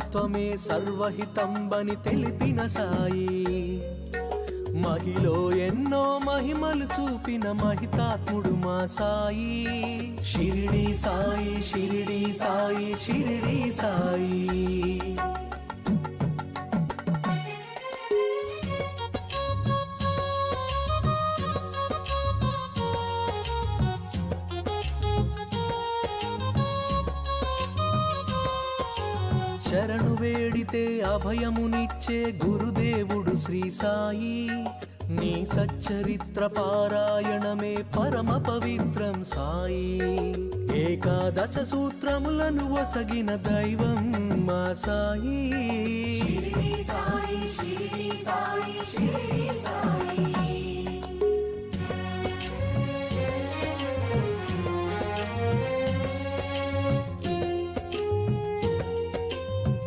సమత్వమే సర్వహితంబని తెలిపిన సాయి, మహిలో ఎన్నో మహిమలు చూపిన మహితాత్ముడు మా సాయి. షిరిడి సాయి, షిరిడి సాయి, షిరిడి సాయి. శరణు వేడితే అభయమునిచ్చే గురుదేవుడు శ్రీ సాయి. నీ సచ్చరిత్ర పారాయణమే పరమ పవిత్రం సాయి. ఏకాదశ సూత్రములను వసగిన దైవం మా సాయి. షిరిడి సాయి, షిరిడి సాయి, షిరిడి సాయి.